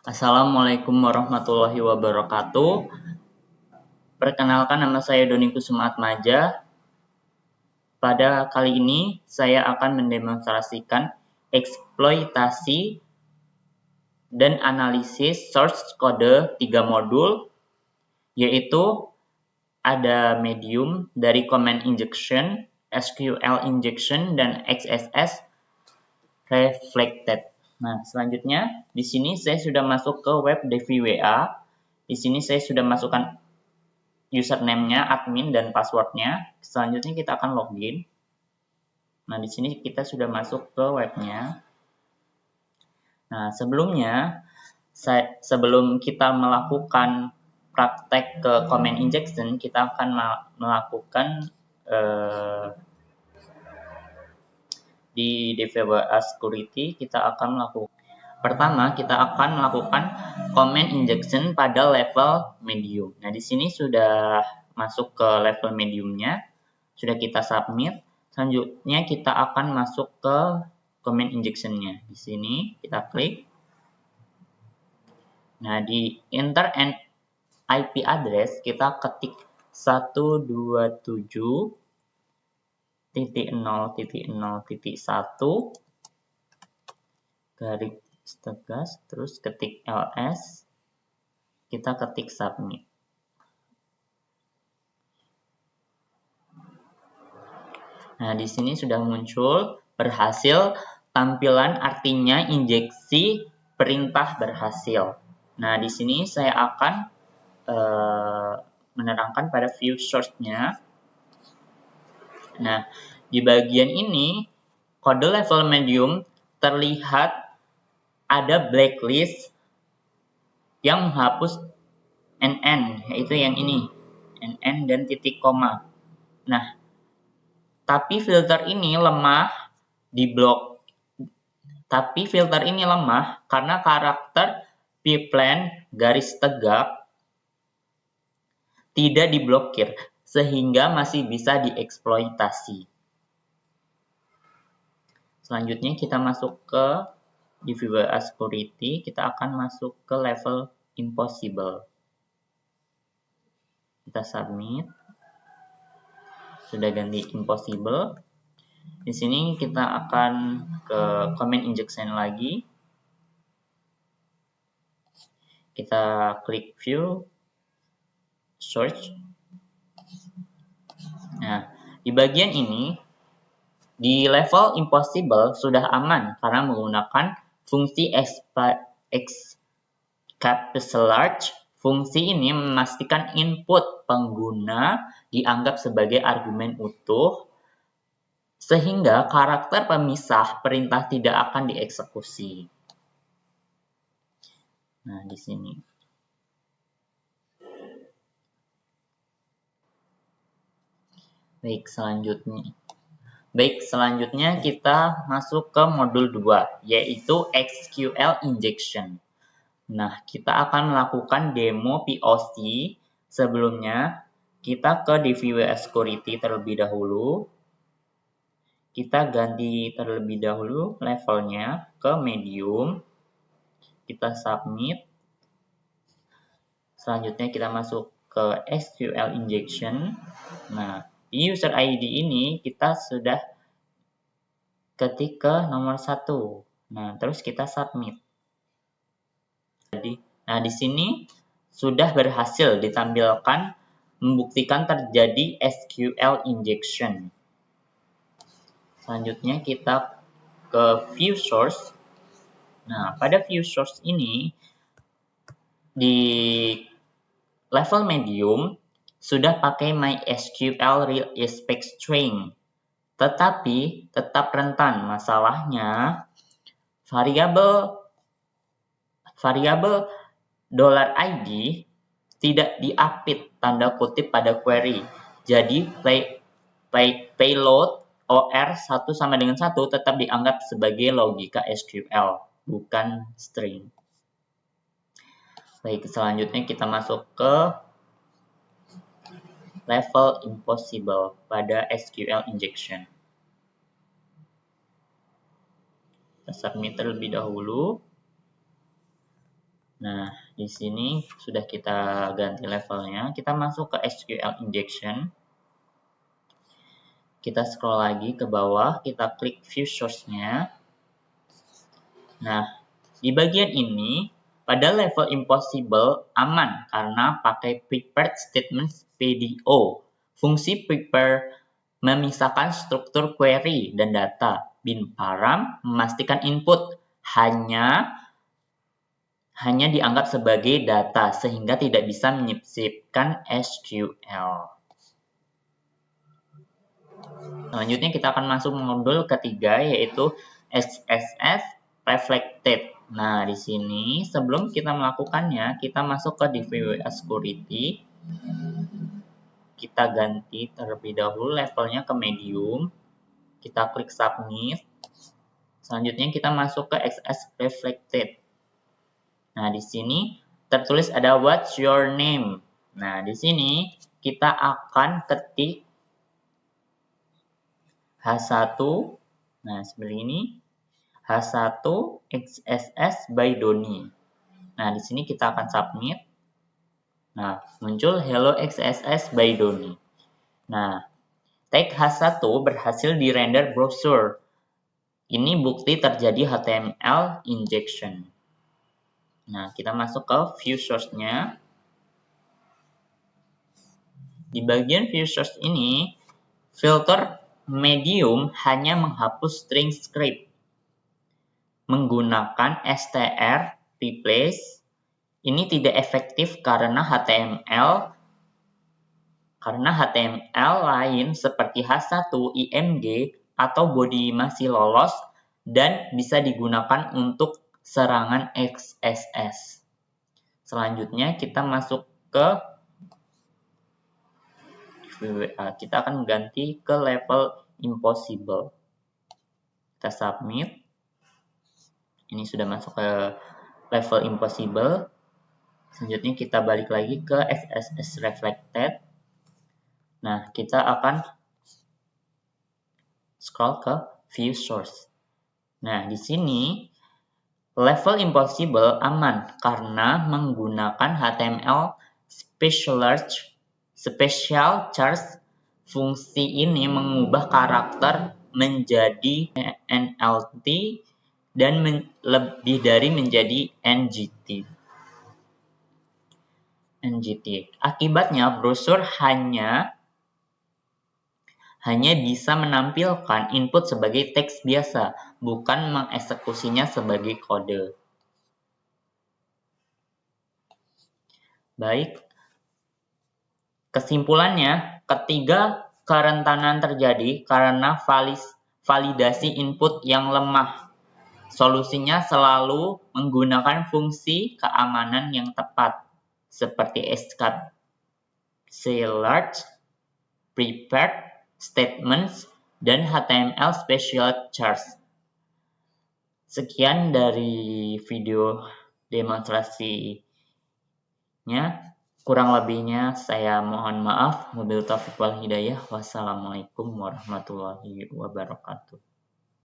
Assalamualaikum warahmatullahi wabarakatuh. Perkenalkan, nama saya Doni Kusuma Atmaja. Pada kali ini saya akan mendemonstrasikan eksploitasi dan analisis source kode 3 modul, yaitu ada medium dari command injection, SQL injection, dan XSS reflected. Nah, selanjutnya di sini saya sudah masuk ke web DVWA. Di sini saya sudah masukkan username-nya, admin, dan password-nya. Selanjutnya kita akan login. Nah, di sini kita sudah masuk ke webnya. Nah, sebelum kita melakukan praktek ke command injection, kita akan melakukan di DVWA Security, kita akan melakukan pertama, kita akan melakukan command injection pada level medium. Nah, di sini sudah masuk ke level mediumnya, sudah kita submit. Selanjutnya kita akan masuk ke command injection-nya. Di sini kita klik. Nah, di enter and IP address kita ketik 127.0.0.1 garis tegas, terus ketik ls, kita ketik submit. Nah, di sini sudah muncul berhasil, tampilan artinya injeksi perintah berhasil. Nah, di sini saya akan menerangkan pada view source-nya. Nah, di bagian ini kode level medium terlihat ada blacklist yang menghapus NN, yaitu yang ini, NN dan titik koma. Nah, tapi filter ini lemah karena karakter p-plan garis tegak tidak diblokir, sehingga masih bisa dieksploitasi. Selanjutnya kita masuk ke DVWA Security, kita akan masuk ke level impossible. Kita submit. Sudah ganti impossible. Di sini kita akan ke command injection lagi. Kita klik view search. Nah, di bagian ini di level impossible sudah aman karena menggunakan fungsi excapsulate. Fungsi ini memastikan input pengguna dianggap sebagai argumen utuh, sehingga karakter pemisah perintah tidak akan dieksekusi. Nah, di sini. Baik, selanjutnya kita masuk ke modul 2, yaitu SQL injection. Nah, kita akan melakukan demo POC. Sebelumnya, kita ke DVWA Security terlebih dahulu. Kita ganti terlebih dahulu levelnya ke medium. Kita submit. Selanjutnya kita masuk ke SQL injection. Nah, di user ID ini kita sudah ketik ke nomor 1. Nah, terus kita submit. Nah, di sini sudah berhasil ditampilkan membuktikan terjadi SQL injection. Selanjutnya kita ke view source. Nah, pada view source ini di level medium sudah pakai MySQL real estate string, tetapi tetap rentan. Masalahnya variabel $ID tidak diapit tanda kutip pada query. Jadi payload OR 1 sama dengan 1 tetap dianggap sebagai logika SQL, bukan string. Baik, selanjutnya kita masuk ke level impossible pada SQL injection. Kita submit terlebih dahulu. Nah, di sini sudah kita ganti levelnya. Kita masuk ke SQL injection. Kita scroll lagi ke bawah, kita klik view source-nya. Nah, di bagian ini, pada level impossible aman karena pakai prepared statements PDO. Fungsi prepare memisahkan struktur query dan data. Bin param memastikan input hanya dianggap sebagai data sehingga tidak bisa menyisipkan SQL. Selanjutnya kita akan masuk modul ketiga yaitu XSS Reflected. Nah, di sini sebelum kita melakukannya, kita masuk ke DVWA Security. Kita ganti terlebih dahulu levelnya ke medium. Kita klik submit. Selanjutnya kita masuk ke XSS Reflected. Nah, di sini tertulis ada what's your name. Nah, di sini kita akan ketik H1, nah seperti ini, H1 XSS by Doni. Nah, di sini kita akan submit. Nah, muncul Hello XSS by Doni. Nah, tag H1 berhasil di-render browser. Ini bukti terjadi HTML injection. Nah, kita masuk ke view source-nya. Di bagian view source ini, filter medium hanya menghapus string script. Menggunakan str replace ini tidak efektif karena HTML lain seperti H1, IMG, atau body masih lolos dan bisa digunakan untuk serangan XSS. Selanjutnya kita masuk ke kita akan mengganti ke level impossible. Kita submit. Ini sudah masuk ke level impossible. Selanjutnya kita balik lagi ke XSS Reflected. Nah, kita akan scroll ke view source. Nah, di sini level impossible aman karena menggunakan HTML special charge. Fungsi ini mengubah karakter menjadi NLT dan lebih dari menjadi NGT. Akibatnya browser hanya bisa menampilkan input sebagai teks biasa, bukan mengeksekusinya sebagai kode. Baik, kesimpulannya, ketiga kerentanan terjadi karena validasi input yang lemah. Solusinya selalu menggunakan fungsi keamanan yang tepat, seperti encapsulate, prepared statements, dan HTML special charge. Sekian dari video demonstrasinya. Kurang lebihnya saya mohon maaf. Wabillahi taufiq wal hidayah. Wassalamualaikum warahmatullahi wabarakatuh.